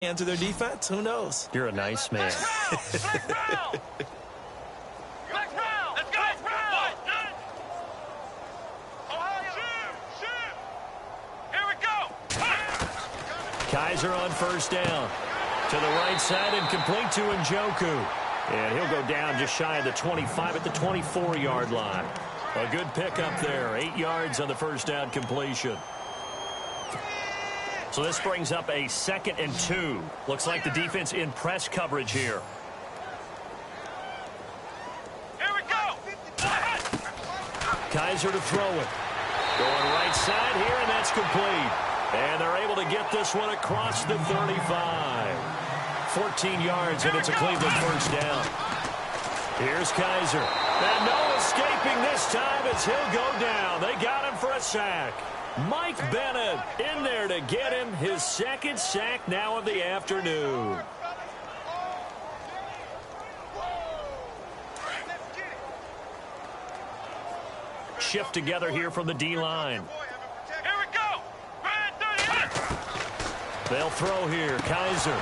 Into their defense, who knows? You're a nice man. Kaiser on first down. To the right side and complete to Njoku. And he'll go down just shy of the 25 at the 24-yard line. A good pickup there. 8 yards on the first down completion. So this brings up a 2nd and 2. Looks like the defense in press coverage here. Here we go. Kaiser to throw it. Going right side here, and that's complete. And they're able to get this one across the 35. 14 yards, and it's a Cleveland first down. Here's Kaiser. And no escaping this time as he'll go down. They got him for a sack. Mike Bennett in there to get him his 2nd sack now of the afternoon. Shift together here from the D-line. Here we go. They'll throw here. Kaiser.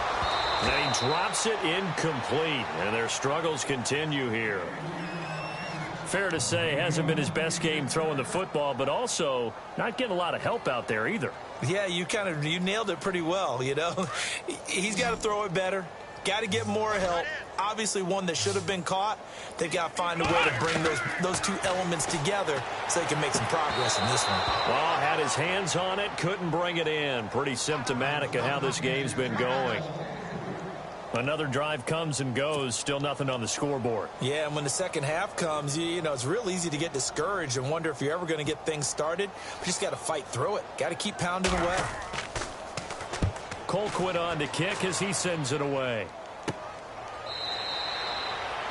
And he drops it incomplete. And their struggles continue here. Fair to say, hasn't been his best game throwing the football, but also not getting a lot of help out there either. Yeah, you nailed it pretty well, you know. He's got to throw it better. Got to get more help. Obviously one that should have been caught. They've got to find a way to bring those two elements together so they can make some progress in this one. Well, had his hands on it, couldn't bring it in. Pretty symptomatic of how this game's been going. Another drive comes and goes, still nothing on the scoreboard. Yeah, and when the second half comes, you know, it's real easy to get discouraged and wonder if you're ever going to get things started. But you just got to fight through it. Got to keep pounding away. Colquitt on to kick as he sends it away.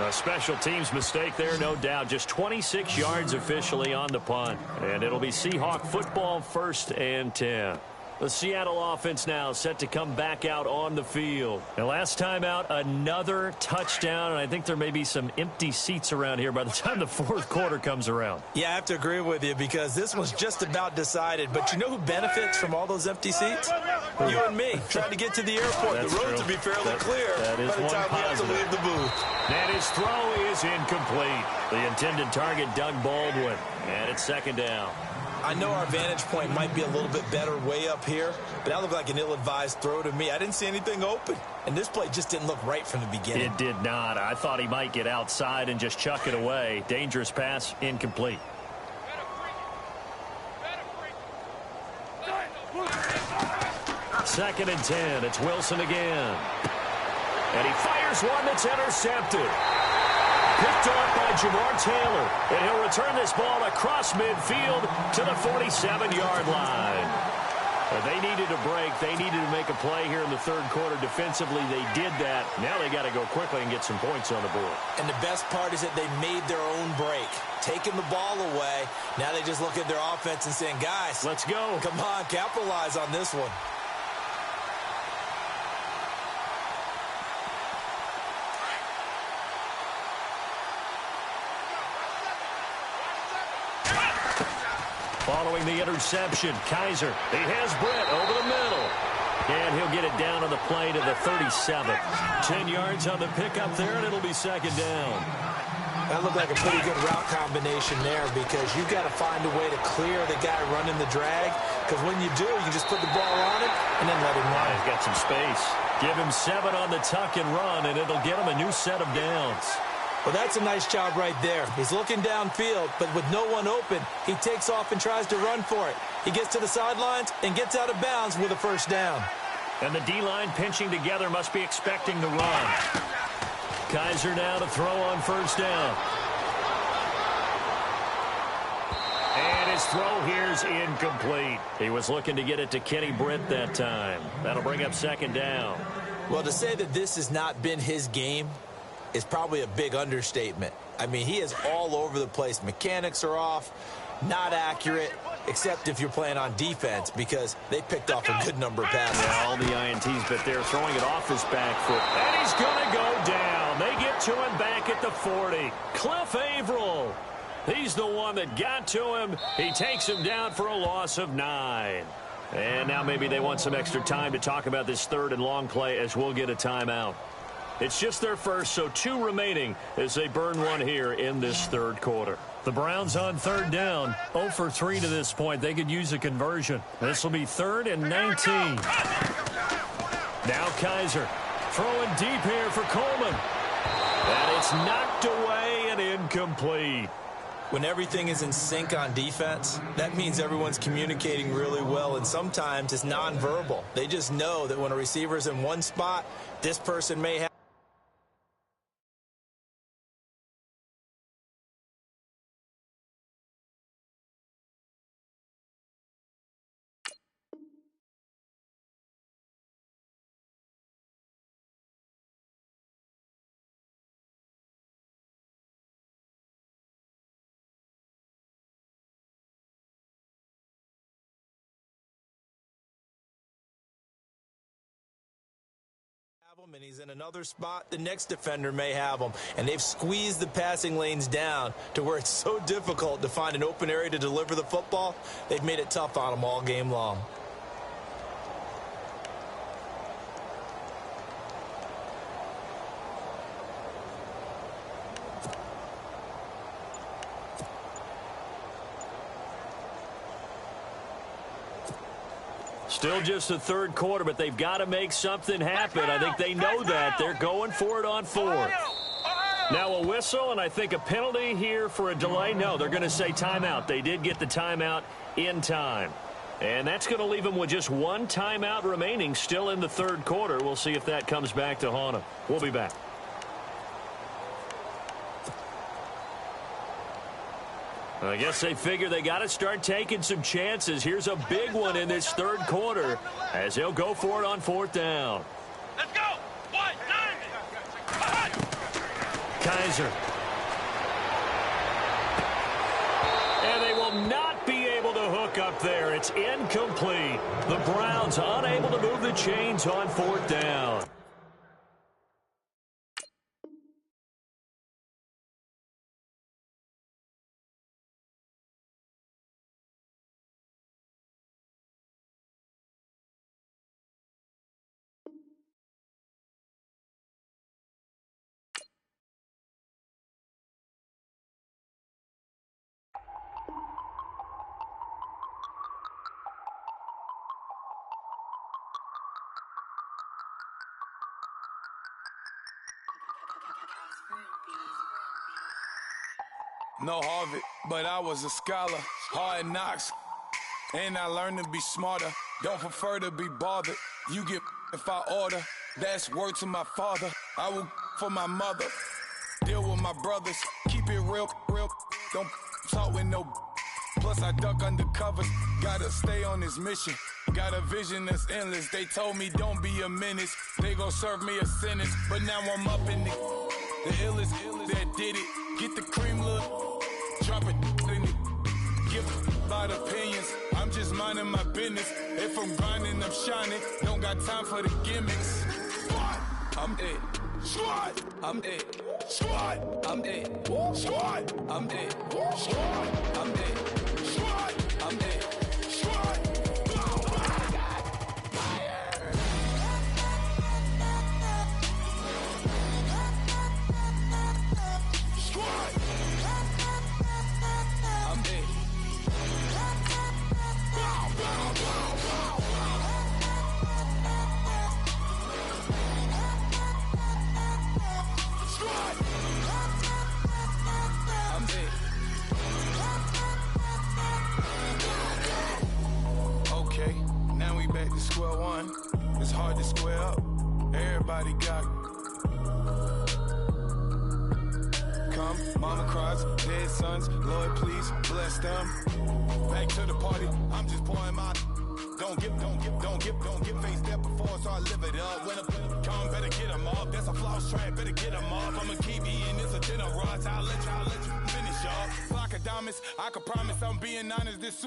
A special teams mistake there, no doubt. Just 26 yards officially on the punt. And it'll be Seahawk football, 1st and 10. The Seattle offense now set to come back out on the field. And last time out, another touchdown, and I think there may be some empty seats around here by the time the 4th quarter comes around. Yeah, I have to agree with you because this one's just about decided. But you know who benefits from all those empty seats? You and me, trying to get to the airport. That's the roads true. will be fairly clear that is by the time we have to leave the booth. And his throw is incomplete. The intended target, Doug Baldwin. And it's 2nd down. I know our vantage point might be a little bit better way up here, but that looked like an ill-advised throw to me. I didn't see anything open, and this play just didn't look right from the beginning. It did not. I thought he might get outside and just chuck it away. Dangerous pass, incomplete. Second and 10. It's Wilson again. And he fires one that's intercepted. Picked off by Jamar Taylor. And he'll return this ball across midfield to the 47-yard line. But they needed a break. They needed to make a play here in the 3rd quarter. Defensively, they did that. Now they got to go quickly and get some points on the board. And the best part is that they made their own break. Taking the ball away. Now they just look at their offense and saying, guys, let's go. Come on, capitalize on this one. Following the interception, Kaiser, he has Britt over the middle. And he'll get it down on the play to the 37. 10 yards on the pickup there, and it'll be 2nd down. That looked like a pretty good route combination there because you've got to find a way to clear the guy running the drag. Because when you do, you just put the ball on him and then let him run. He's got some space. Give him 7 on the tuck and run, and it'll get him a new set of downs. Well, that's a nice job right there. He's looking downfield, but with no one open, he takes off and tries to run for it. He gets to the sidelines and gets out of bounds with a 1st down. And the D-line pinching together must be expecting the run. Kaiser now to throw on 1st down. And his throw here's incomplete. He was looking to get it to Kenny Britt that time. That'll bring up 2nd down. Well, to say that this has not been his game is probably a big understatement. I mean, he is all over the place. Mechanics are off, not accurate, except if you're playing on defense because they picked off a good number of passes. Yeah, all the INTs, but they're throwing it off his back foot. And he's going to go down. They get to him back at the 40. Cliff Averill. He's the one that got to him. He takes him down for a loss of 9. And now maybe they want some extra time to talk about this third and long play as we'll get a timeout. It's just their first, so 2 remaining as they burn one here in this third quarter. The Browns on third down, 0 for 3 to this point. They could use a conversion. This will be 3rd and 19. Now Kaiser throwing deep here for Coleman. And it's knocked away and incomplete. When everything is in sync on defense, that means everyone's communicating really well, and sometimes it's nonverbal. They just know that when a receiver's in one spot, this person may have. And he's in another spot, the next defender may have him. And they've squeezed the passing lanes down to where it's so difficult to find an open area to deliver the football. They've made it tough on him all game long. Still just the third quarter, but they've got to make something happen. I think they know that. They're going for it on 4th. Now a whistle, and I think a penalty here for a delay. No, they're going to say timeout. They did get the timeout in time. And that's going to leave them with just 1 timeout remaining still in the third quarter. We'll see if that comes back to haunt them. We'll be back. I guess they figure they got to start taking some chances. Here's a big one in this third quarter as they'll go for it on 4th down. Let's go. 1-9. Kaiser. And they will not be able to hook up there. It's incomplete. The Browns unable to move the chains on 4th down. No Harvard, but I was a scholar. Hard knocks, and I learned to be smarter. Don't prefer to be bothered. You get if I order. That's word to my father. I will for my mother. Deal with my brothers. Keep it real, real. Don't talk with no. Plus I duck under covers. Gotta stay on this mission. Got a vision that's endless. They told me don't be a menace. They gon' serve me a sentence. But now I'm up in the illest that did it. Get the cream look. Drop it in it. Give about opinions. I'm just minding my business. If I'm grinding, I'm shining. Don't got time for the gimmicks. Squad, I'm it. Squad, I'm it. Squad, I'm it. Squad, I'm it. Squad, I'm it. Squad, I'm it. Squad. Square one, it's hard to square up. Everybody got come, mama cries, dead sons, Lord please bless them. Back to the party, I'm just pouring my. Don't give face step before, so I live it up. When I come, better get them up. That's a floss track, better get them up. I'ma keep eating, it's a dinner rush. I'll let you finish up. Flock of diamonds, I can promise I'm being honest. This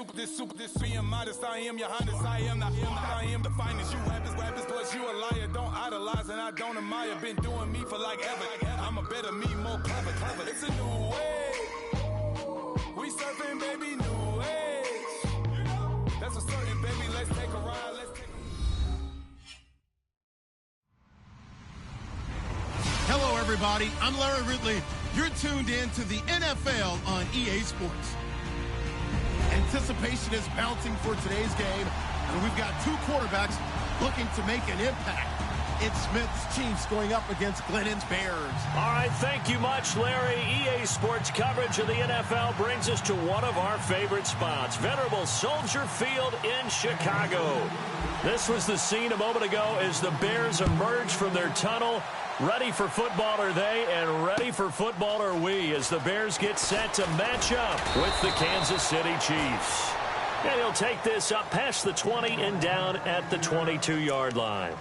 being modest. I am your highness, I am not him. I am the finest. You rappers, plus you a liar. Don't idolize and I don't admire. Been doing me for like ever. I'm a better me, more clever. It's a new way. We surfing, baby, new age. That's a certain, baby, let's take a Hello, everybody. I'm Larry Ridley. You're tuned in to the NFL on EA Sports. Anticipation is bouncing for today's game, and we've got two quarterbacks looking to make an impact. It's Smith's Chiefs going up against Glennon's Bears. All right, thank you much, Larry. EA Sports coverage of the NFL brings us to one of our favorite spots, venerable Soldier Field in Chicago. This was the scene a moment ago as the Bears emerged from their tunnel. Ready for football are they, and ready for football are we, as the Bears get set to match up with the Kansas City Chiefs. And he'll take this up past the 20 and down at the 22-yard line.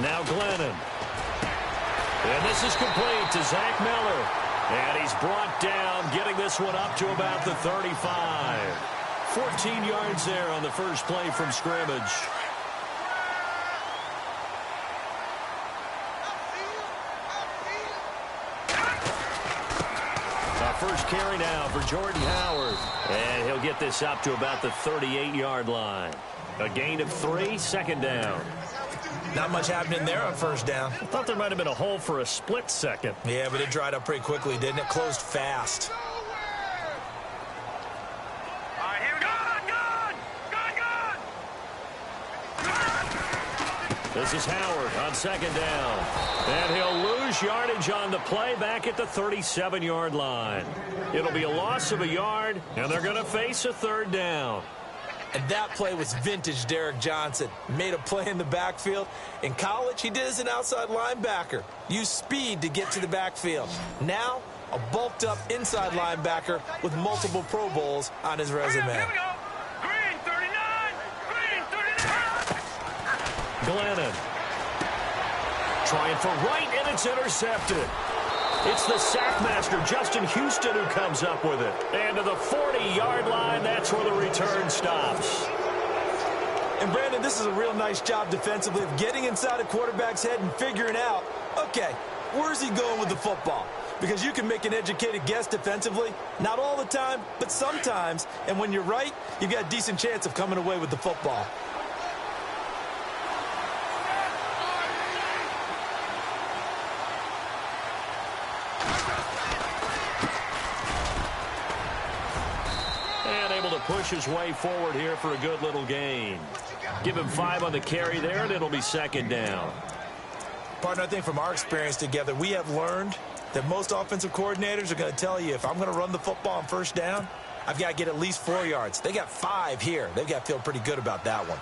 Now Glennon. And this is complete to Zach Miller. And he's brought down, getting this one up to about the 35. 14 yards there on the first play from scrimmage. First carry now for Jordan Howard. And he'll get this up to about the 38-yard line. A gain of 3, second down. Not much happening there on first down. I thought there might have been a hole for a split second. Yeah, but it dried up pretty quickly, didn't it? Closed fast. All right, here we go. This is Howard on second down. And he'll lose yardage on the play back at the 37-yard line. It'll be a loss of a yard, and they're going to face a third down. And that play was vintage Derek Johnson. Made a play in the backfield. In college, he did as an outside linebacker. Used speed to get to the backfield. Now, a bulked-up inside linebacker with multiple Pro Bowls on his resume. Here we go. Green 39. Green 39. Glennon. Trying for right, and it's intercepted. It's the sackmaster, Justin Houston, who comes up with it. And to the 40-yard line, that's where the return stops. And, Brandon, this is a real nice job defensively of getting inside a quarterback's head and figuring out, okay, where's he going with the football? Because you can make an educated guess defensively. Not all the time, but sometimes. And when you're right, you've got a decent chance of coming away with the football. Push his way forward here for a good little gain. Give him 5 on the carry there, and it'll be second down. Partner, I think from our experience together, we have learned that most offensive coordinators are going to tell you, if I'm going to run the football on first down, I've got to get at least 4 yards. They got 5 here. They've got to feel pretty good about that one.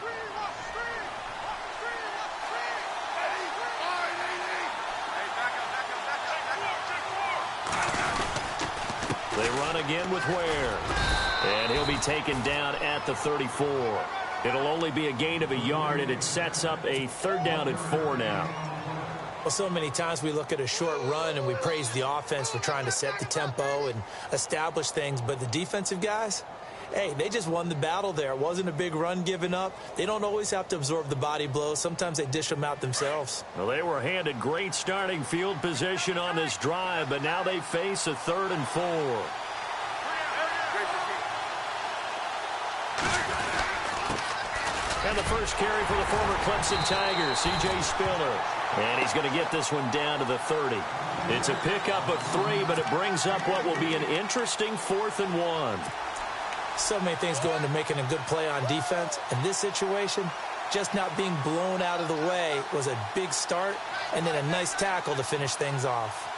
They run again with Ware. And he'll be taken down at the 34. It'll only be a gain of a yard, and it sets up a third down and 4 now. Well, so many times we look at a short run and we praise the offense for trying to set the tempo and establish things. But the defensive guys, hey, they just won the battle there. It wasn't a big run given up. They don't always have to absorb the body blows. Sometimes they dish them out themselves. Well, they were handed great starting field position on this drive, but now they face a third and 4. And the first carry for the former Clemson Tigers, C.J. Spiller. And he's going to get this one down to the 30. It's a pickup of 3, but it brings up what will be an interesting 4th and 1. So many things go into making a good play on defense. In this situation, just not being blown out of the way was a big start, and then a nice tackle to finish things off.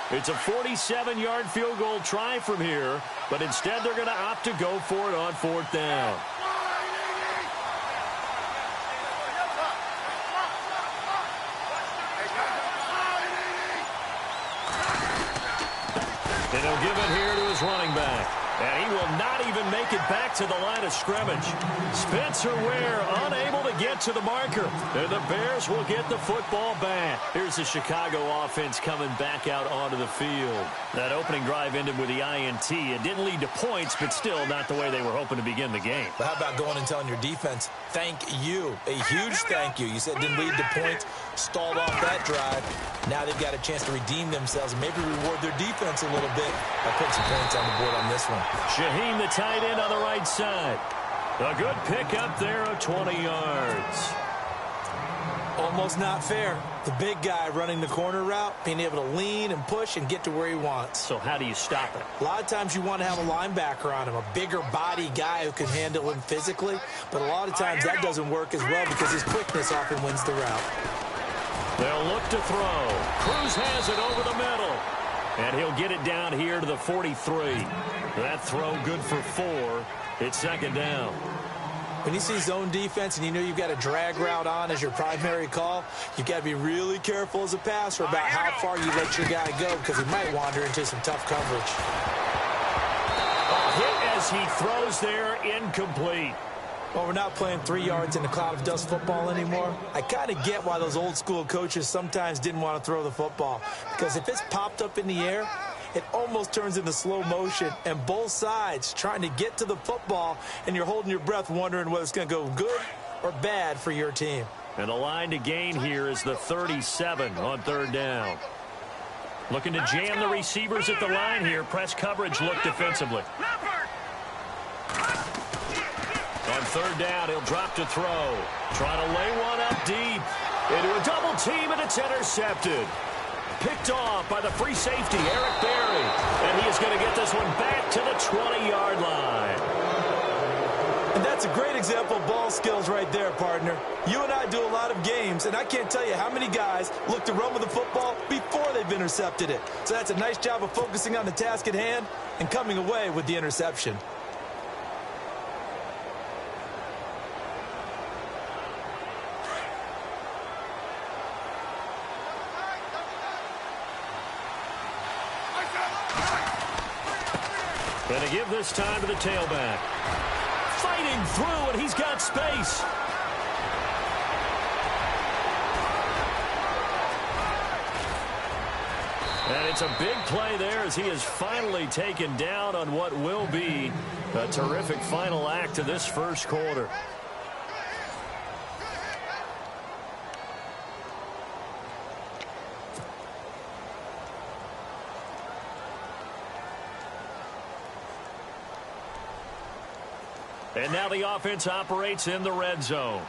It's a 47-yard field goal try from here, but instead they're going to opt to go for it on 4th down. And he'll give it here to his running back. And he will not even make it back to the line of scrimmage. Spencer Ware unable to get to the marker. And the Bears will get the football back. Here's the Chicago offense coming back out onto the field. That opening drive ended with the INT. It didn't lead to points, but still not the way they were hoping to begin the game. But how about going and telling your defense, thank you, a huge thank you. You said it didn't lead to points, stalled off that drive. Now they've got a chance to redeem themselves and maybe reward their defense a little bit by putting some points on the board on this one. Shaheen, the tight end on the right side. A good pickup there of 20 yards. Almost not fair. The big guy running the corner route, being able to lean and push and get to where he wants. So how do you stop it? A lot of times you want to have a linebacker on him, a bigger body guy who can handle him physically. But a lot of times that doesn't work as well because his quickness often wins the route. They'll look to throw. Cruz has it over the middle. And he'll get it down here to the 43. That throw good for 4. It's second down. When you see zone defense and you know you've got a drag route on as your primary call, you've got to be really careful as a passer about how far you let your guy go because he might wander into some tough coverage. A hit as he throws there, incomplete. Well, we're not playing 3 yards in a cloud of dust football anymore. I kind of get why those old school coaches sometimes didn't want to throw the football. Because if it's popped up in the air, it almost turns into slow motion. And both sides trying to get to the football, and you're holding your breath wondering whether it's going to go good or bad for your team. And the line to gain here is the 37 on third down. Looking to jam the receivers at the line here. Press coverage look defensively. On third down, he'll drop to throw. Trying to lay one up deep. Into a double team, and it's intercepted. Picked off by the free safety, Eric Berry. And he is going to get this one back to the 20-yard line. And that's a great example of ball skills right there, partner. You and I do a lot of games, and I can't tell you how many guys look to run with the football before they've intercepted it. So that's a nice job of focusing on the task at hand and coming away with the interception. Going to give this time to the tailback. Fighting through, and he's got space. And it's a big play there as he is finally taken down on what will be a terrific final act of this first quarter. And now the offense operates in the red zone.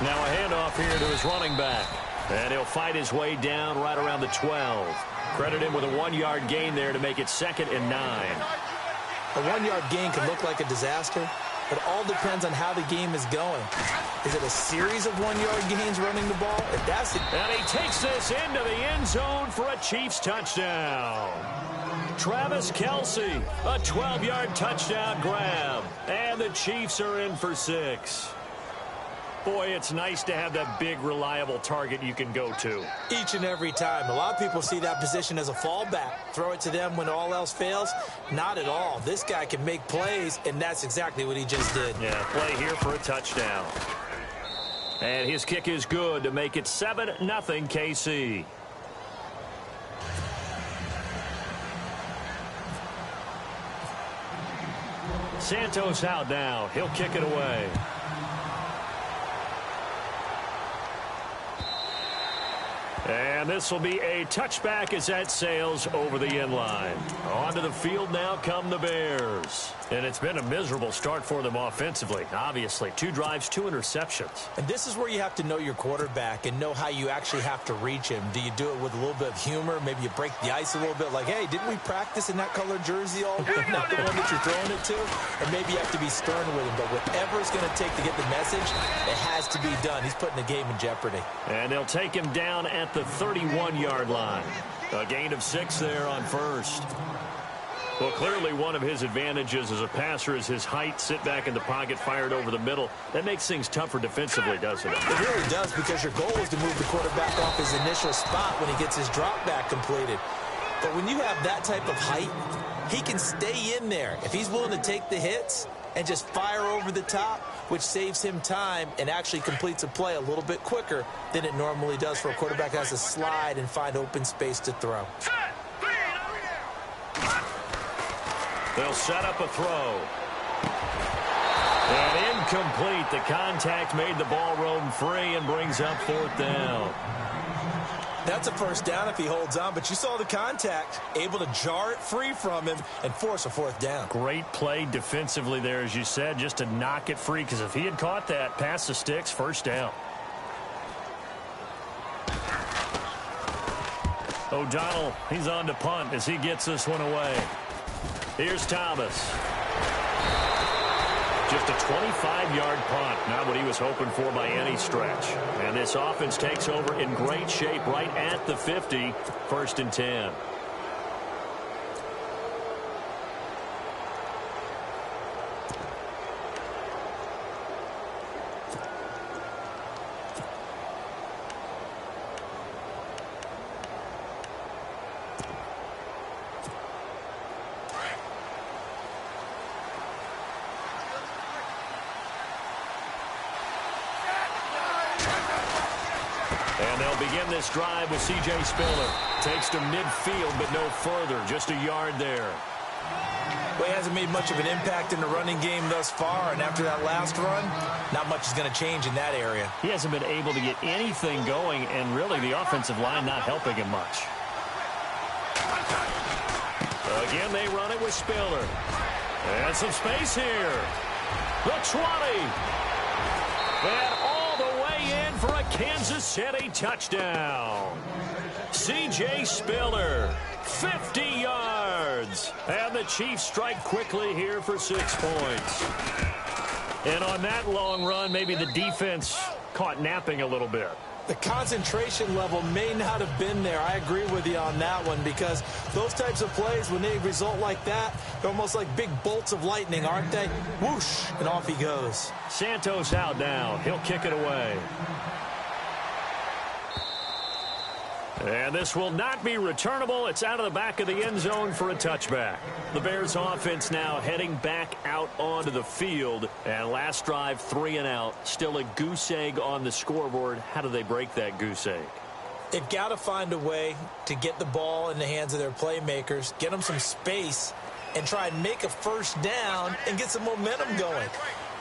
Now a handoff here to his running back. And he'll fight his way down right around the 12. Credit him with a 1-yard gain there to make it 2nd and 9. A 1-yard gain can look like a disaster. It all depends on how the game is going. Is it a series of 1-yard gains running the ball? If that's it. And he takes this into the end zone for a Chiefs touchdown. Travis Kelce, a 12-yard touchdown grab. And the Chiefs are in for 6. Boy, it's nice to have that big, reliable target you can go to. Each and every time. A lot of people see that position as a fallback. Throw it to them when all else fails. Not at all. This guy can make plays, and that's exactly what he just did. Yeah, play here for a touchdown. And his kick is good to make it 7-0 KC. Santos out now. He'll kick it away. And this will be a touchback as that sails over the end line. Onto the field now come the Bears. And it's been a miserable start for them offensively. Obviously, 2 drives, 2 interceptions. And this is where you have to know your quarterback and know how you actually have to reach him. Do you do it with a little bit of humor? Maybe you break the ice a little bit like, hey, didn't we practice in that colored jersey all week? Not the one that you're throwing it to? Or maybe you have to be stern with him. But whatever it's going to take to get the message, it has to be done. He's putting the game in jeopardy. And they'll take him down at the 31-yard line. A gain of 6 there on first. Well, clearly one of his advantages as a passer is his height. Sit back in the pocket, fired over the middle. That makes things tougher defensively, doesn't it? It really does, because your goal is to move the quarterback off his initial spot when he gets his drop back completed. But when you have that type of height, he can stay in there. If he's willing to take the hits and just fire over the top, which saves him time and actually completes a play a little bit quicker than it normally does for a quarterback that has to slide and find open space to throw. They'll set up a throw. And incomplete. The contact made the ball roam free and brings up 4th down. That's a first down if he holds on, but you saw the contact, able to jar it free from him and force a 4th down. Great play defensively there, as you said, just to knock it free, because if he had caught that, past the sticks, first down. O'Donnell, he's on to punt as he gets this one away. Here's Thomas. Just a 25-yard punt, not what he was hoping for by any stretch. And this offense takes over in great shape right at the 50, 1st and 10. And they'll begin this drive with C.J. Spiller. Takes to midfield, but no further. Just a yard there. Well, he hasn't made much of an impact in the running game thus far, and after that last run, not much is going to change in that area. He hasn't been able to get anything going, and really the offensive line not helping him much. Again, they run it with Spiller. And some space here. The 20. And all the way in for a Kansas City touchdown. C.J. Spiller, 50 yards. And the Chiefs strike quickly here for 6 points. And on that long run, maybe the defense caught napping a little bit. The concentration level may not have been there. I agree with you on that one, because those types of plays, when they result like that, they're almost like big bolts of lightning, aren't they? Whoosh, and off he goes. Santos out now. He'll kick it away. And this will not be returnable. It's out of the back of the end zone for a touchback. The Bears offense now heading back out onto the field. And last drive, 3 and out. Still a goose egg on the scoreboard. How do they break that goose egg? They've got to find a way to get the ball in the hands of their playmakers, get them some space, and try and make a first down and get some momentum going.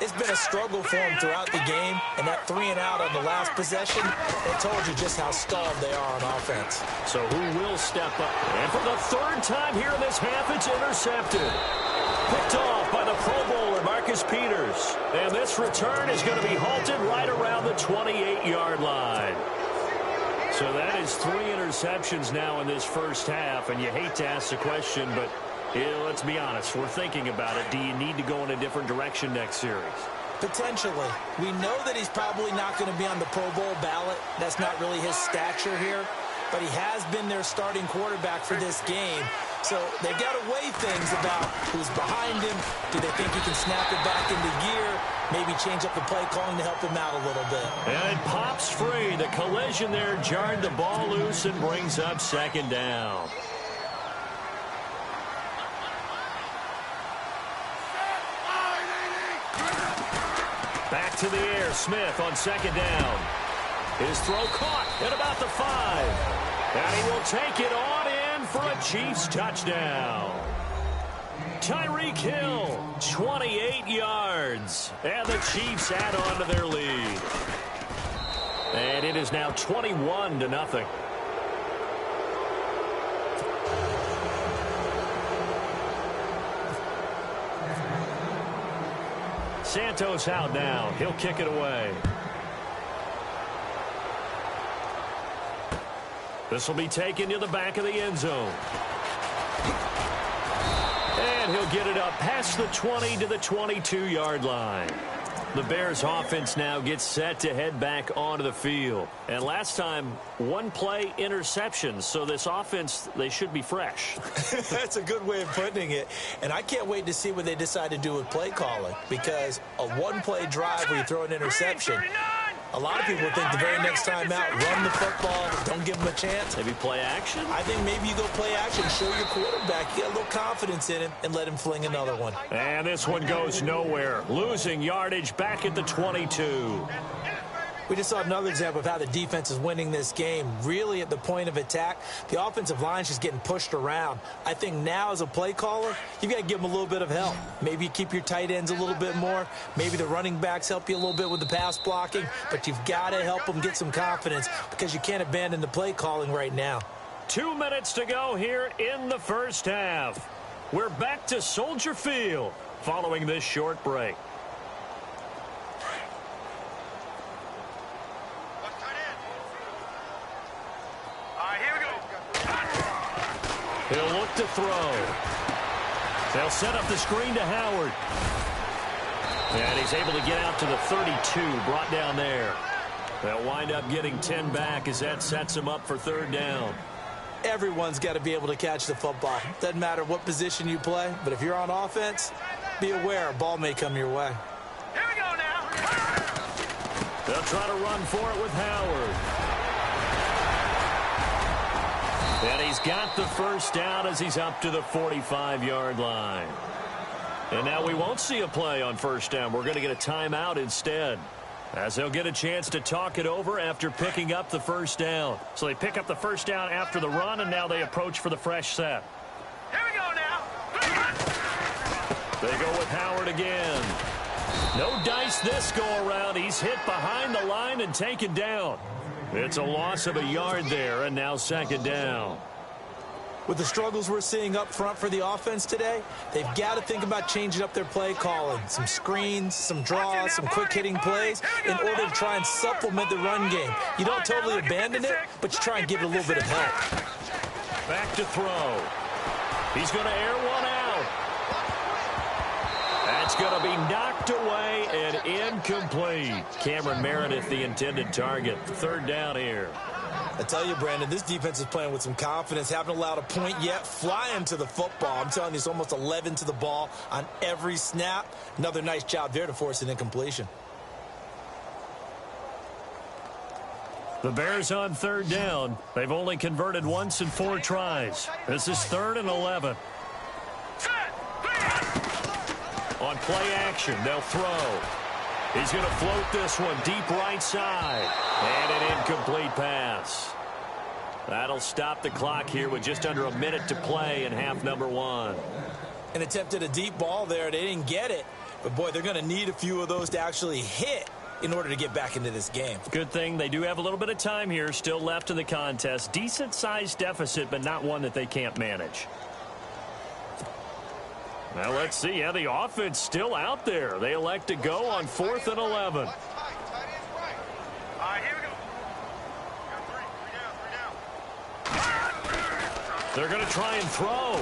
It's been a struggle for them throughout the game, and that 3 and out on the last possession, it told you just how stalled they are on offense. So who will step up? And for the 3rd time here in this half, it's intercepted. Picked off by the Pro Bowler, Marcus Peters. And this return is going to be halted right around the 28-yard line. So that is 3 interceptions now in this first half, and you hate to ask the question, but let's be honest, we're thinking about it. Do you need to go in a different direction next series? Potentially. We know that he's probably not going to be on the Pro Bowl ballot. That's not really his stature here. But he has been their starting quarterback for this game. So they've got to weigh things about who's behind him. Do they think he can snap it back into gear? Maybe change up the play calling to help him out a little bit. And it pops free. The collision there jarred the ball loose and brings up 2nd down. Back to the air, Smith on 2nd down. His throw caught at about the 5. And he will take it on in for a Chiefs touchdown. Tyreek Hill, 28 yards. And the Chiefs add on to their lead. And it is now 21-0. Santos out now. He'll kick it away. This will be taken to the back of the end zone. And he'll get it up past the 20 to the 22-yard line. The Bears offense now gets set to head back onto the field. And last time, one play interception. So this offense, they should be fresh. That's a good way of putting it. And I can't wait to see what they decide to do with play calling. Because a one-play drive where you throw an interception, a lot of people think the very next time out, run the football, don't give them a chance. Maybe play action? I think maybe you go play action, show your quarterback, get a little confidence in him, and let him fling another one. And this one goes nowhere. Losing yardage back at the 22. We just saw another example of how the defense is winning this game. Really at the point of attack, the offensive line is just getting pushed around. I think now as a play caller, you've got to give them a little bit of help. Maybe you keep your tight ends a little bit more. Maybe the running backs help you a little bit with the pass blocking. But you've got to help them get some confidence because you can't abandon the play calling right now. 2 minutes to go here in the first half. We're back to Soldier Field following this short break. He'll look to throw. They'll set up the screen to Howard. And he's able to get out to the 32, brought down there. They'll wind up getting 10 back as that sets him up for third down. Everyone's got to be able to catch the football. Doesn't matter what position you play, but if you're on offense, be aware a ball may come your way. Here we go now. They'll try to run for it with Howard. And he's got the first down as he's up to the 45-yard line. And now we won't see a play on first down. We're going to get a timeout instead, as they'll get a chance to talk it over after picking up the first down. So they pick up the first down after the run, and now they approach for the fresh set. Here we go now. They go with Howard again. No dice this go-around. He's hit behind the line and taken down. It's a loss of a yard there, and now second down. With the struggles we're seeing up front for the offense today, they've got to think about changing up their play calling. Some screens, some draws, some quick-hitting plays in order to try and supplement the run game. You don't totally abandon it, but you try and give it a little bit of help. Back to throw. He's going to air one out. That's going to be knocked away and incomplete. Cameron Meredith, the intended target. Third down here. I tell you, Brandon, this defense is playing with some confidence. Haven't allowed a point yet. Flying to the football. I'm telling you, it's almost 11 to the ball on every snap. Another nice job there to force an incompletion. The Bears on third down. They've only converted once in 4 tries. This is 3rd and 11. On play action, they'll throw. He's going to float this one deep right side. And an incomplete pass. That'll stop the clock here with just under a minute to play in half number 1. And attempted a deep ball there. They didn't get it. But, boy, they're going to need a few of those to actually hit in order to get back into this game. Good thing they do have a little bit of time here still left in the contest. Decent-sized deficit, but not one that they can't manage. Now let's see. Yeah, the offense still out there. They elect to go on 4th and 11. All right, here we go. They're going to try and throw.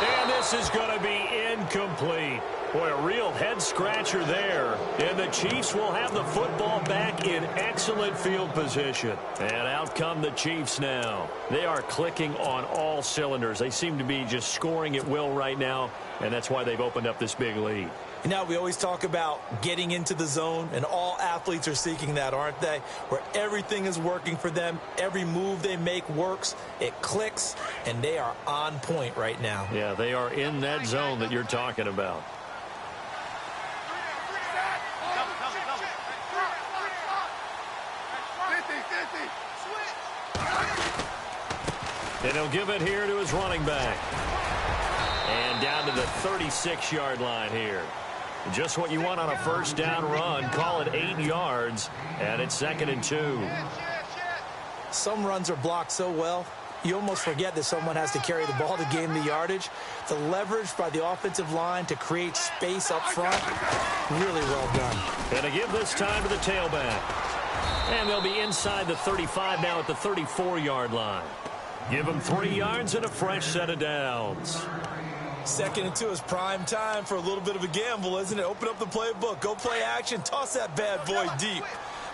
And this is going to be incomplete. Boy, a real head-scratcher there. And the Chiefs will have the football back in excellent field position. And out come the Chiefs now. They are clicking on all cylinders. They seem to be just scoring at will right now, and that's why they've opened up this big lead. You know, we always talk about getting into the zone, and all athletes are seeking that, aren't they? Where everything is working for them. Every move they make works. It clicks, and they are on point right now. Yeah, they are in that zone that you're talking about. And he'll give it here to his running back. And down to the 36-yard line here. Just what you want on a first down run. Call it 8 yards, and it's 2nd and 2. Some runs are blocked so well, you almost forget that someone has to carry the ball to gain the yardage. The leverage by the offensive line to create space up front, really well done. And to give this time to the tailback. And they'll be inside the 35 now at the 34-yard line. Give them 3 yards and a fresh set of downs. Second and 2 is prime time for a little bit of a gamble, isn't it? Open up the playbook, go play action, toss that bad boy deep.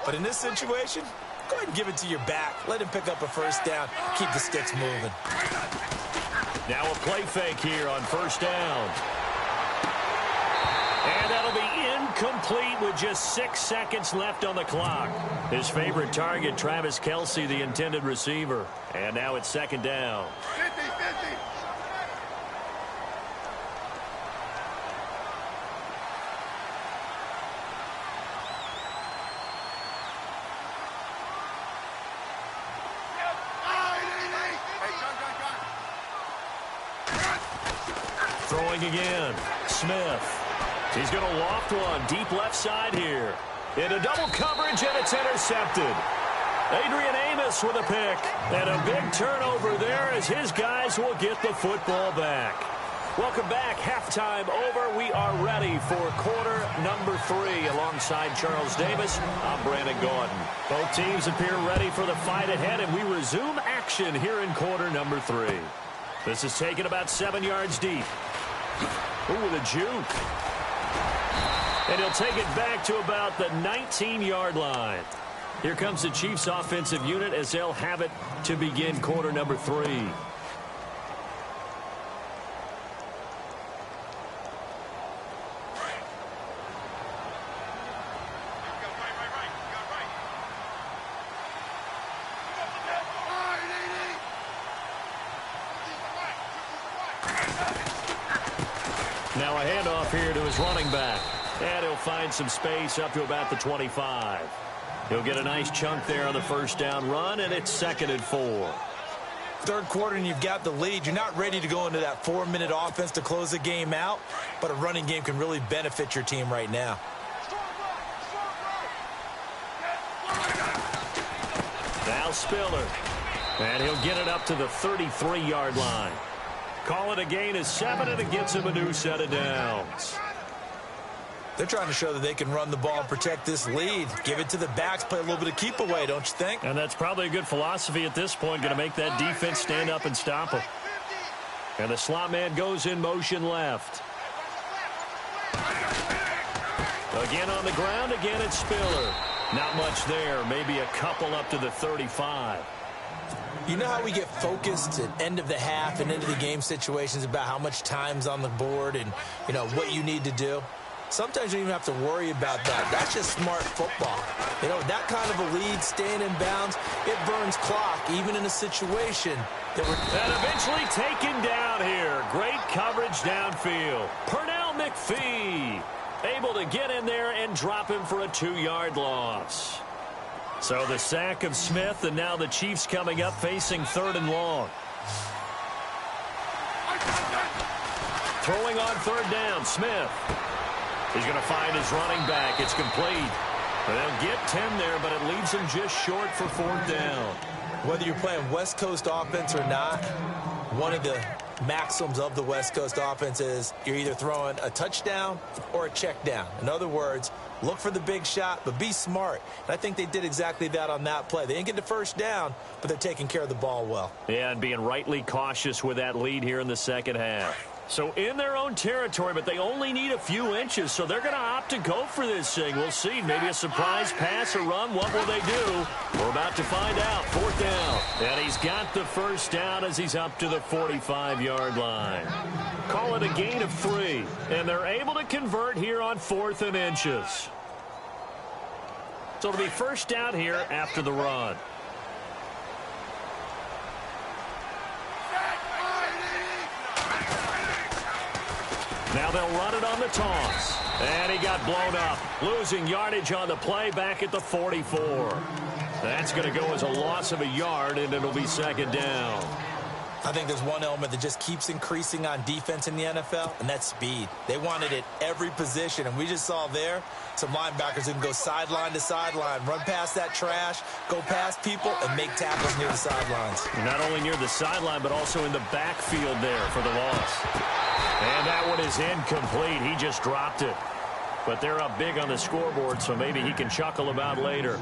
But in this situation, go ahead and give it to your back. Let him pick up a first down. Keep the sticks moving. Now a play fake here on first down. And that'll be incomplete with just 6 seconds left on the clock. His favorite target, Travis Kelce, the intended receiver. And now it's second down. 50-50. Throwing again. Smith. He's going to loft one deep left side here. Into double coverage, and it's intercepted. Adrian Amos with a pick. And a big turnover there as his guys will get the football back. Welcome back. Halftime over. We are ready for quarter number 3. Alongside Charles Davis, I'm Brandon Gordon. Both teams appear ready for the fight ahead, and we resume action here in quarter number 3. This is taken about 7 yards deep. Ooh, with a juke. And he'll take it back to about the 19-yard line. Here comes the Chiefs offensive unit as they'll have it to begin quarter number 3. Now a handoff here to his running back. And he'll find some space up to about the 25. He'll get a nice chunk there on the first down run, and it's 2nd and 4. Third quarter, and you've got the lead. You're not ready to go into that 4-minute offense to close the game out, but a running game can really benefit your team right now. Now Spiller. And he'll get it up to the 33-yard line. Call it a gain of 7, and it gets him a new set of downs. They're trying to show that they can run the ball and protect this lead. Give it to the backs, play a little bit of keep away, don't you think? And that's probably a good philosophy at this point, going to make that defense stand up and stop him. And the slot man goes in motion left. Again on the ground, again it's Spiller. Not much there, maybe a couple up to the 35. You know how we get focused at end of the half and into the game situations about how much time's on the board and, you know, what you need to do? Sometimes you don't even have to worry about that. That's just smart football. You know, that kind of a lead, staying in bounds, it burns clock, even in a situation that we're... And eventually taken down here. Great coverage downfield. Pernell McPhee able to get in there and drop him for a 2-yard loss. So the sack of Smith, and now the Chiefs coming up facing 3rd and long. Throwing on 3rd down, Smith. He's going to find his running back. It's complete. And they'll get 10 there, but it leaves him just short for 4th down. Whether you're playing West Coast offense or not, one of the maxims of the West Coast offense is you're either throwing a touchdown or a check down. In other words, look for the big shot, but be smart. And I think they did exactly that on that play. They didn't get the first down, but they're taking care of the ball well. Yeah, and being rightly cautious with that lead here in the second half. So in their own territory, but they only need a few inches, so they're going to opt to go for this thing. We'll see. Maybe a surprise pass or run. What will they do? We're about to find out. 4th down. And he's got the first down as he's up to the 45-yard line. Call it a gain of 3. And they're able to convert here on 4th and inches. So it'll be first down here after the run. Now they'll run it on the toss. And he got blown up. Losing yardage on the play back at the 44. That's going to go as a loss of a yard, and it'll be 2nd down. I think there's one element that just keeps increasing on defense in the NFL, and that's speed. They want it at every position, and we just saw there some linebackers who can go sideline to sideline, run past that trash, go past people, and make tackles near the sidelines. Not only near the sideline, but also in the backfield there for the loss. And that one is incomplete. He just dropped it. But they're up big on the scoreboard, so maybe he can chuckle about later.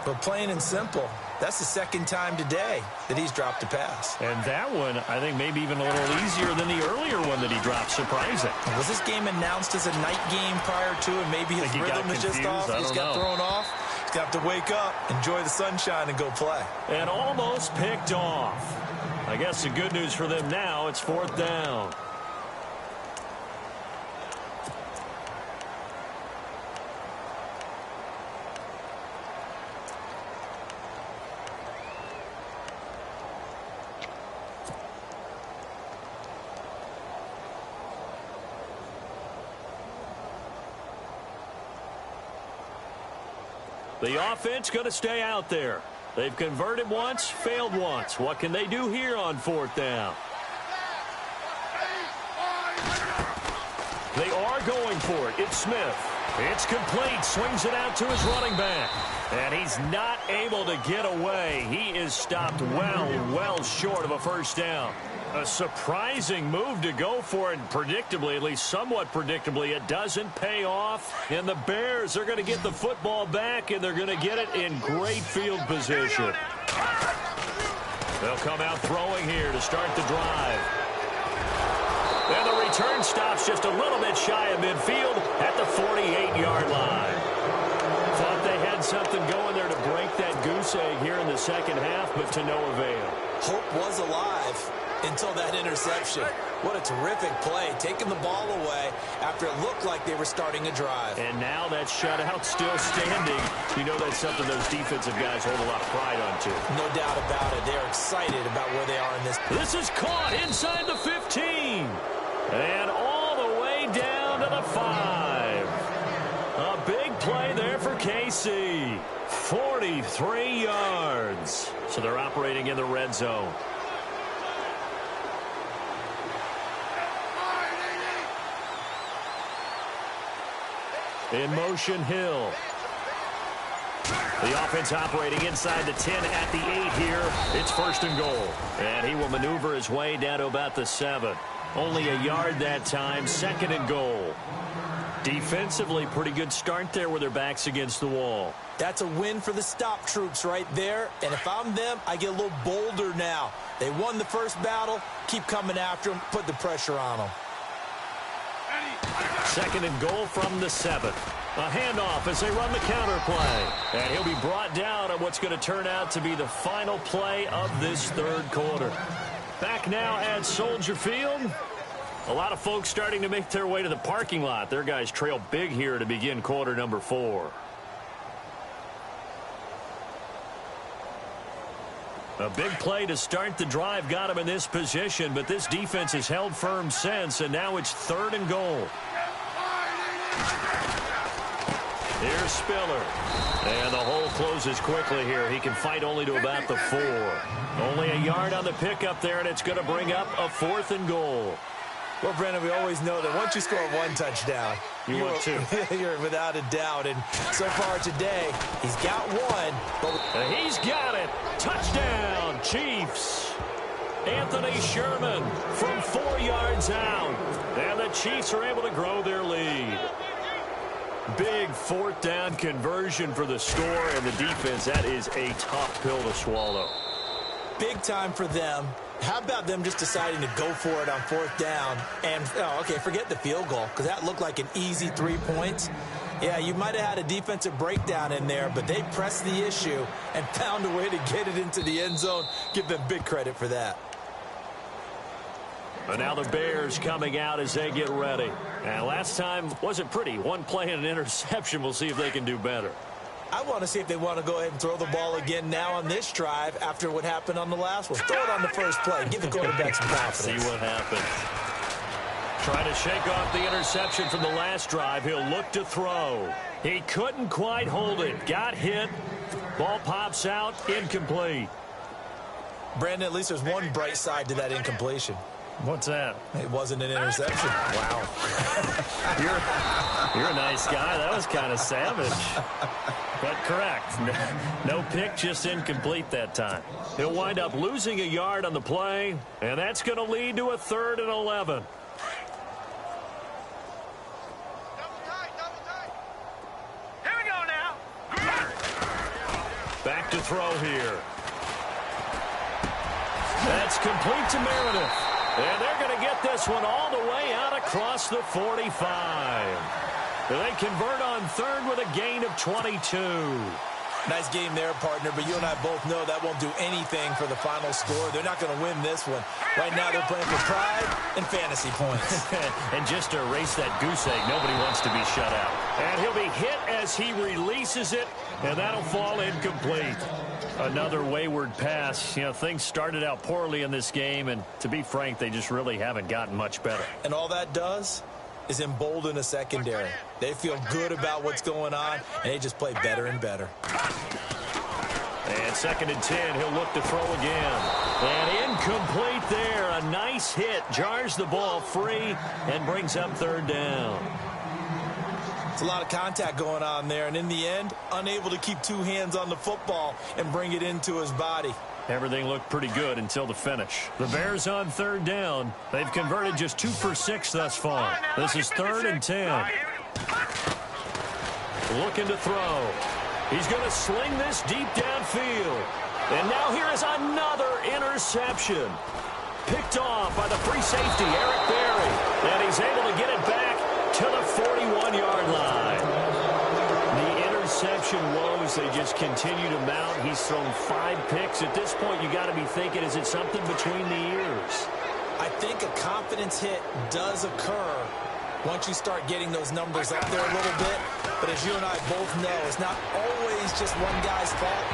But plain and simple, That's the second time today that he's dropped a pass. And that one, I think, maybe even a little easier than the earlier one that he dropped. Surprising. Was this game announced as a night game prior to, and maybe his rhythm is just off? He's got thrown off. He's got to wake up, enjoy the sunshine, and go play. And almost picked off. I guess the good news for them now, it's 4th down. The offense going to stay out there. They've converted once, failed once. What can they do here on 4th down? They are going for it. It's Smith. It's complete. Swings it out to his running back. And he's not able to get away. He is stopped well short of a first down. A surprising move to go for it. Predictably, at least somewhat predictably, it doesn't pay off. And the Bears are going to get the football back, and they're going to get it in great field position. They'll come out throwing here to start the drive. And the return stops just a little bit shy of midfield at the 48-yard line. Thought they had something going there to break that goose egg here in the second half, but to no avail. Hope was alive until that interception. What a terrific play, taking the ball away after it looked like they were starting a drive. And now that shutout still standing. You know that's something those defensive guys hold a lot of pride onto. No doubt about it. They're excited about where they are in this. This is caught inside the 15. And all the way down to the 5. A big play there for KC. 43 yards. So they're operating in the red zone. In motion, Hill. The offense operating inside the 10 at the 8 here. It's 1st and goal. And he will maneuver his way down to about the 7. Only a yard that time. 2nd and goal. Defensively, pretty good start there with their backs against the wall. That's a win for the stop troops right there. And if I'm them, I get a little bolder now. They won the first battle. Keep coming after them. Put the pressure on them. 2nd and goal from the 7. A handoff as they run the counter play. And he'll be brought down on what's going to turn out to be the final play of this 3rd quarter. Back now at Soldier Field. A lot of folks starting to make their way to the parking lot. Their guys trail big here to begin quarter number 4. A big play to start the drive got him in this position, but this defense has held firm since, and now it's 3rd and goal. Here's Spiller. And the hole closes quickly here. He can fight only to about the 4. Only a yard on the pickup there, and it's going to bring up a 4th and goal. Well, Brandon, we always know that once you score 1 touchdown, you want 2. You're without a doubt. And so far today, he's got 1. But he's got it. Touchdown, Chiefs. Anthony Sherman from 4 yards out. And the Chiefs are able to grow their lead. Big 4th down conversion for the score, and the defense, that is a tough pill to swallow. Big time for them. How about them just deciding to go for it on 4th down? And, okay, forget the field goal, because that looked like an easy 3 points. Yeah, you might have had a defensive breakdown in there, but they pressed the issue and found a way to get it into the end zone. Give them big credit for that. And now the Bears coming out as they get ready. And last time wasn't pretty. 1 play and an interception. We'll see if they can do better. I want to see if they want to go ahead and throw the ball again now on this drive after what happened on the last one. Throw it on the first play. Give the quarterback some confidence. See what happens. Trying to shake off the interception from the last drive. He'll look to throw. He couldn't quite hold it. Got hit. Ball pops out. Incomplete. Brandon, at least there's one bright side to that incompletion. What's that? It wasn't an interception. Wow. You're a nice guy. That was kind of savage. But correct. No pick, just incomplete that time. He'll wind up losing a yard on the play, and that's going to lead to a 3rd and 11. Here we go now. Back to throw here. That's complete to Meredith. And they're going to get this one all the way out across the 45. They convert on third with a gain of 22. Nice game there, partner, but you and I both know that won't do anything for the final score. They're not going to win this one. Right now they're playing for pride and fantasy points. And just to erase that goose egg, nobody wants to be shut out. And he'll be hit as he releases it, and that'll fall incomplete. Another wayward pass. You know, things started out poorly in this game, and to be frank, they just really haven't gotten much better. And all that does is embolden a secondary. They feel good about what's going on, and they just play better and better. And 2nd and 10, he'll look to throw again. And incomplete there. A nice hit. Jars the ball free and brings up 3rd down. It's a lot of contact going on there, and in the end, unable to keep 2 hands on the football and bring it into his body. Everything looked pretty good until the finish. The Bears on 3rd down. They've converted just 2 for 6 thus far. This is 3rd and 10. Looking to throw. He's going to sling this deep downfield. And now here is another interception. Picked off by the free safety, Eric Berry. And he's able to get it back to the 41-yard line. The interception woes, they just continue to mount. He's thrown 5 picks. At this point, you got to be thinking, is it something between the ears? I think a confidence hit does occur once you start getting those numbers up there a little bit. But as you and I both know, it's not always just one guy's fault.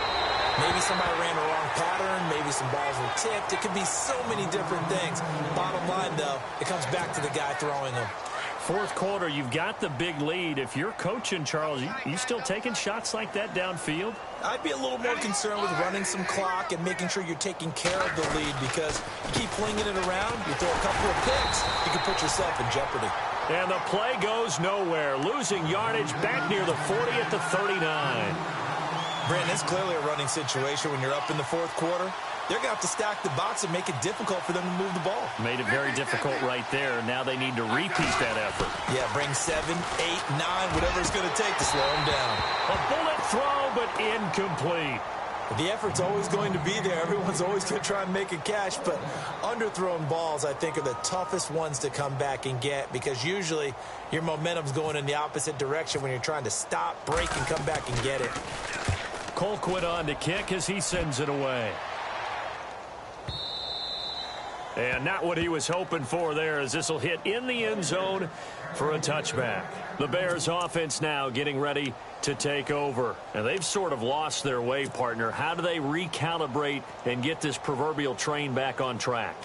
Maybe somebody ran a wrong pattern. Maybe some balls were tipped. It could be so many different things. Bottom line, though, it comes back to the guy throwing them. 4th quarter, you've got the big lead. If you're coaching, Charles, you still taking shots like that downfield? I'd be a little more concerned with running some clock and making sure you're taking care of the lead, because you keep flinging it around, you throw a couple of picks, you can put yourself in jeopardy. And the play goes nowhere, losing yardage back near the 40 at the 39. Brandon, it's clearly a running situation when you're up in the 4th quarter. They're going to have to stack the box and make it difficult for them to move the ball. Made it very difficult right there. Now they need to repeat that effort. Yeah, bring 7, 8, 9, whatever it's going to take to slow them down. A bullet throw, but incomplete. The effort's always going to be there. Everyone's always going to try and make a catch, but underthrown balls, I think, are the toughest ones to come back and get, because usually your momentum's going in the opposite direction when you're trying to stop, break, and come back and get it. Colquitt on to kick as he sends it away. And not what he was hoping for there, as this will hit in the end zone for a touchback. The Bears offense now getting ready to take over. And they've sort of lost their way, partner. How do they recalibrate and get this proverbial train back on track?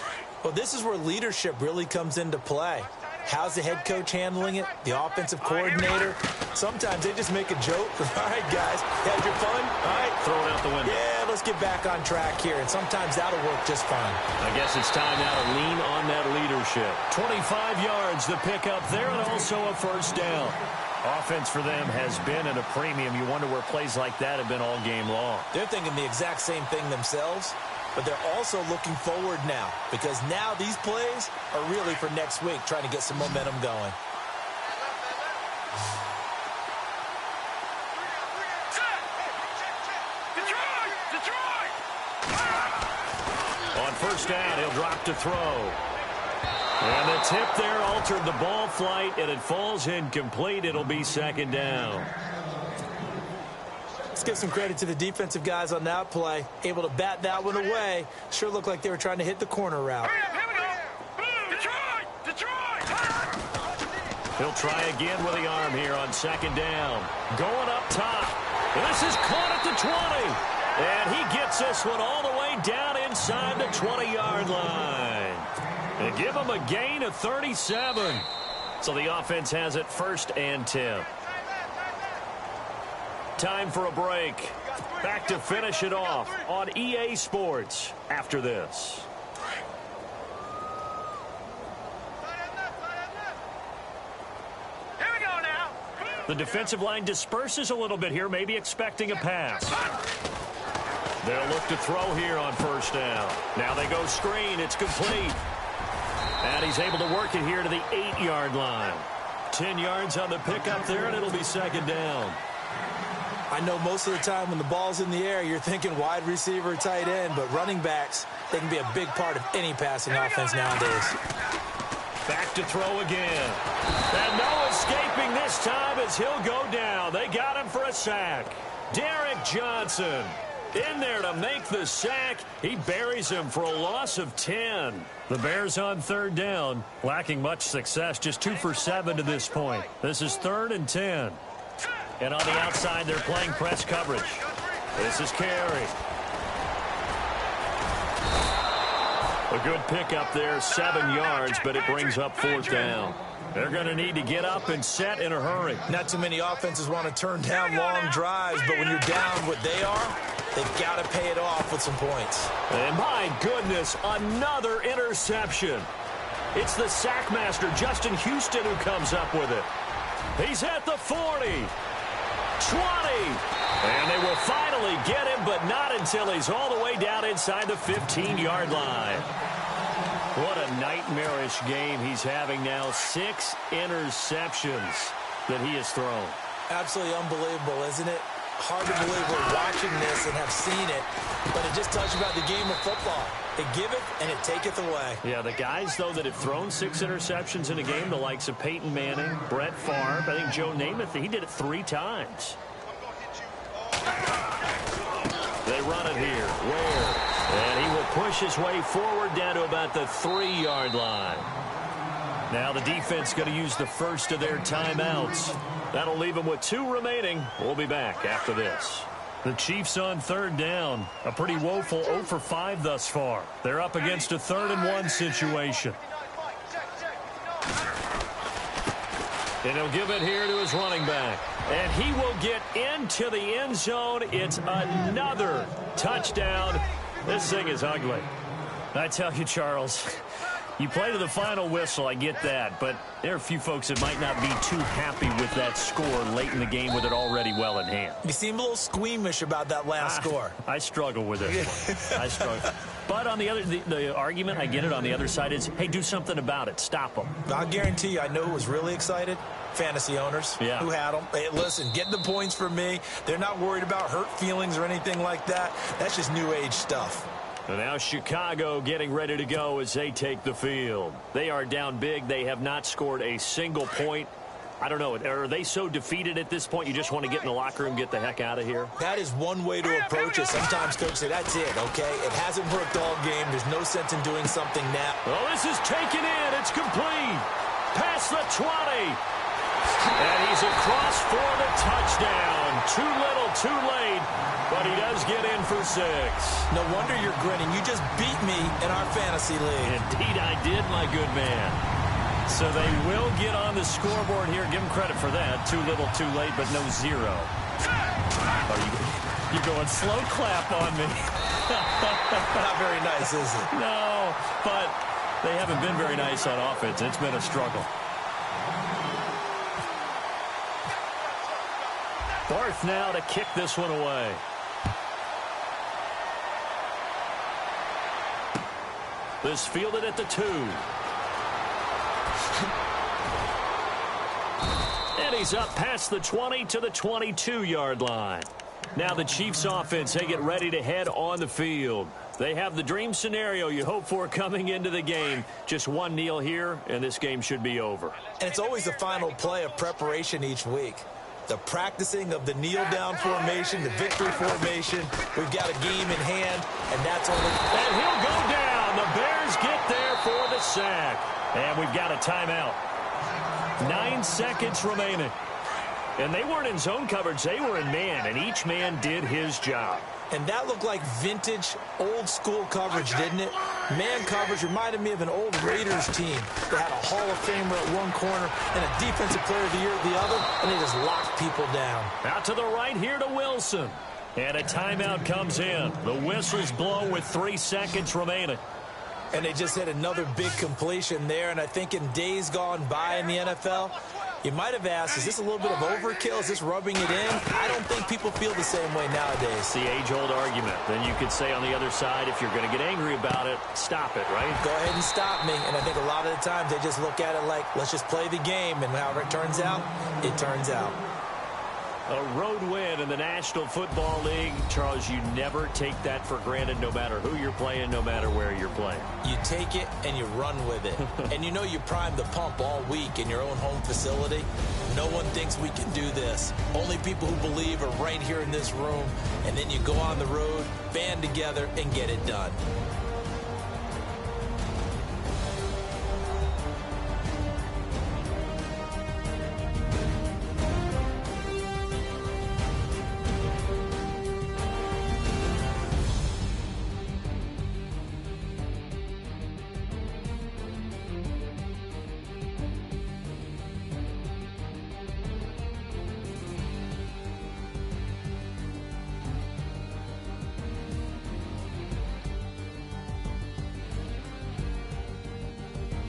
Well, this is where leadership really comes into play. How's the head coach handling it? The offensive coordinator? Sometimes they just make a joke. All right, guys, had your fun? All right. Throw it out the window. Yeah, let's get back on track here. And sometimes that'll work just fine. I guess it's time now to lean on that leadership. 25 yards, the pickup there, and also a 1st down. Offense for them has been at a premium. You wonder where plays like that have been all game long. They're thinking the exact same thing themselves, but they're also looking forward now, because now these plays are really for next week, trying to get some momentum going. On 1st down, he'll drop to throw. And the tip there altered the ball flight, and it falls incomplete. It'll be 2nd down. Let's give some credit to the defensive guys on that play. Able to bat that one away. Sure looked like they were trying to hit the corner route. He'll try again with the arm here on 2nd down. Going up top. This is caught at the 20. And he gets this one all the way down inside the 20-yard line. And give him a gain of 37. So the offense has it 1st and 10. Time for a break. Back to finish it off on EA Sports after this. Here we go now. The defensive line disperses a little bit here, maybe expecting a pass. They'll look to throw here on 1st down. Now they go screen. It's complete. And he's able to work it here to the 8-yard line. 10 yards on the pickup there, and it'll be 2nd down. I know most of the time when the ball's in the air, you're thinking wide receiver, tight end, but running backs, they can be a big part of any passing offense nowadays. Back to throw again. And no escaping this time as he'll go down. They got him for a sack. Derek Johnson in there to make the sack. He buries him for a loss of 10. The Bears on third down, lacking much success, just 2 for 7 to this point. This is 3rd and 10. And on the outside, they're playing press coverage. This is Carey. A good pickup there, 7 yards, but it brings up 4th down. They're going to need to get up and set in a hurry. Not too many offenses want to turn down long drives, but when you're down what they are, they've got to pay it off with some points. And my goodness, another interception. It's the sackmaster, Justin Houston, who comes up with it. He's at the 40. 20. And they will finally get him, but not until he's all the way down inside the 15-yard line. What a nightmarish game he's having now. 6 interceptions that he has thrown. Absolutely unbelievable, isn't it? Hard to believe we're watching this and have seen it, but it just tells you about the game of football. It giveth and it taketh away. Yeah, the guys, though, that have thrown 6 interceptions in a game, the likes of Peyton Manning, Brett Favre, I think Joe Namath, he did it 3 times. They run it here. Ware. And he will push his way forward down to about the 3-yard line. Now the defense going to use the first of their timeouts. That'll leave them with 2 remaining. We'll be back after this. The Chiefs on third down. A pretty woeful 0 for 5 thus far. They're up against a 3rd and 1 situation. And he'll give it here to his running back. And he will get into the end zone. It's another touchdown. This thing is ugly. I tell you, Charles, you play to the final whistle, I get that, but there are a few folks that might not be too happy with that score late in the game with it already well in hand. You seem a little squeamish about that last score. I struggle with it. I struggle. But on the argument, I get it, on the other side is, hey, do something about it. Stop them. I'll guarantee you, I know who was really excited. Fantasy owners who had them. Hey, listen, get the points for me. They're not worried about hurt feelings or anything like that. That's just new age stuff. And now Chicago getting ready to go as they take the field. They are down big. They have not scored a single point. I don't know. Are they so defeated at this point you just want to get in the locker room, get the heck out of here? That is one way to approach it. Sometimes coaches say, that's it, okay? It hasn't worked all game. There's no sense in doing something now. Well, this is taken in. It's complete. Past the 20. And he's across for the touchdown. Too little, too late. But he does get in for 6. No wonder you're grinning. You just beat me in our fantasy league. Indeed I did, my good man. So they will get on the scoreboard here. Give them credit for that. Too little, too late, but no 0. Oh, you're going slow clap on me. Not very nice, is it? No, but they haven't been very nice on offense. It's been a struggle. Barth now to kick this one away. This fielded at the 2. And he's up past the 20 to the 22-yard line. Now the Chiefs offense, they get ready to head on the field. They have the dream scenario you hope for coming into the game. Just one kneel here, and this game should be over. And it's always the final play of preparation each week. The practicing of the kneel-down formation, the victory formation. We've got a game in hand, and that's only... And he'll go down. The Bears get there for the sack. And we've got a timeout. 9 seconds remaining. And they weren't in zone coverage. They were in man, and each man did his job. And that looked like vintage, old-school coverage, didn't it? Man coverage reminded me of an old Raiders team. They had a Hall of Famer at one corner and a Defensive Player of the Year at the other, and they just locked people down. Out to the right here to Wilson. And a timeout comes in. The whistles blow with 3 seconds remaining. And they just hit another big completion there, and I think in days gone by in the NFL, you might have asked, is this a little bit of overkill? Is this rubbing it in? I don't think people feel the same way nowadays. It's the age-old argument. Then you could say on the other side, if you're going to get angry about it, stop it, right? Go ahead and stop me. And I think a lot of the times they just look at it like, let's just play the game. And however it turns out, it turns out. A road win in the National Football League. Charles, you never take that for granted no matter who you're playing, no matter where you're playing. You take it and you run with it. And you know you primed the pump all week in your own home facility. No one thinks we can do this. Only people who believe are right here in this room. And then you go on the road, band together, and get it done.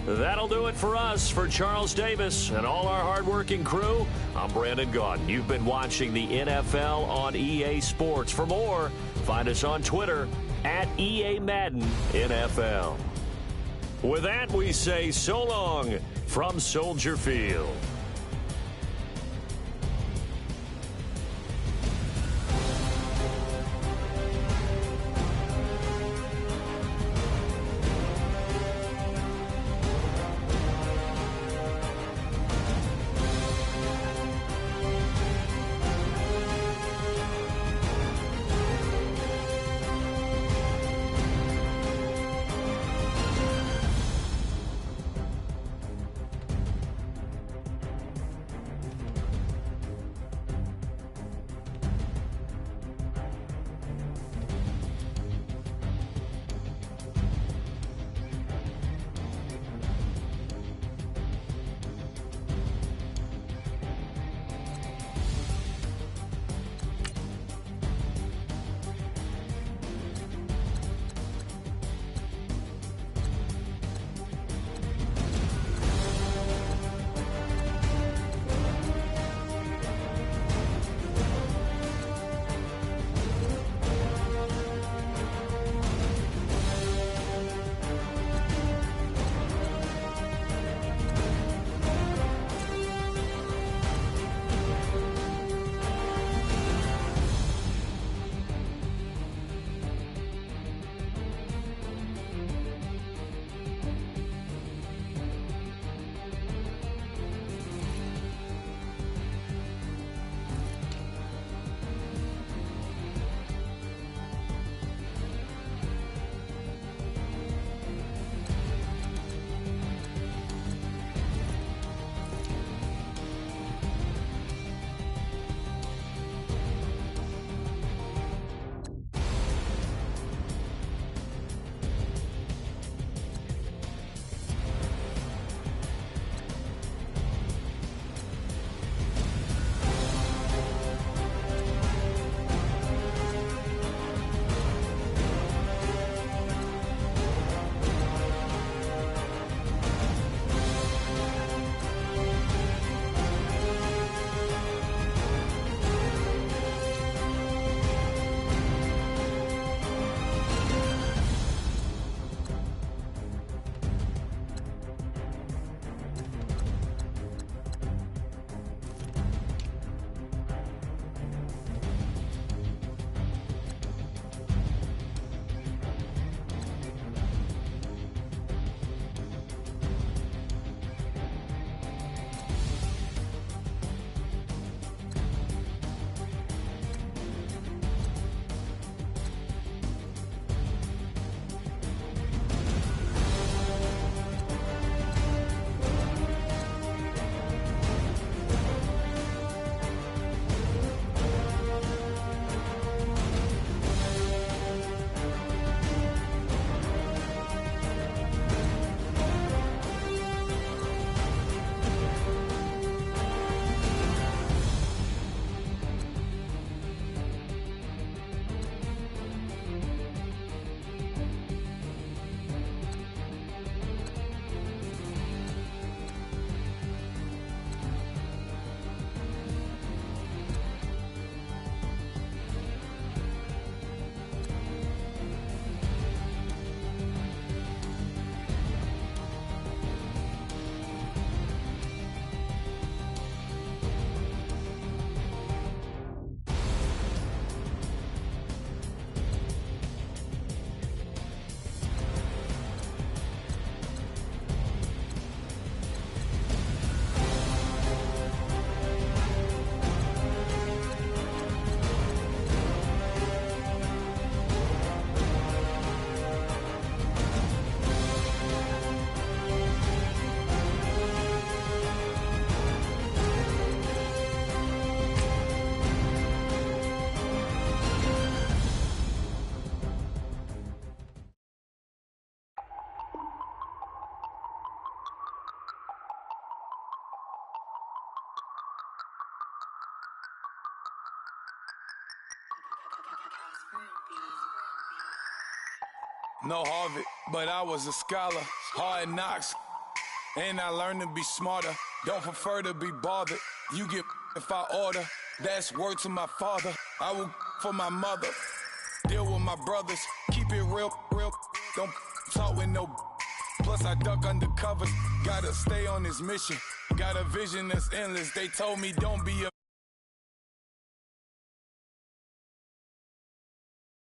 That'll do it for us. For Charles Davis and all our hardworking crew, I'm Brandon Gaudin. You've been watching the NFL on EA Sports. For more, find us on Twitter at EA Madden NFL. With that, we say so long from Soldier Field. no Harvard, but I was a scholar. Hard knocks, and I learned to be smarter. Don't prefer to be bothered. You get if I order. That's word to my father. I will for my mother. Deal with my brothers. Keep it real. Don't talk with no. Plus I duck undercovers. Gotta stay on this mission. Got a vision that's endless. They told me don't be a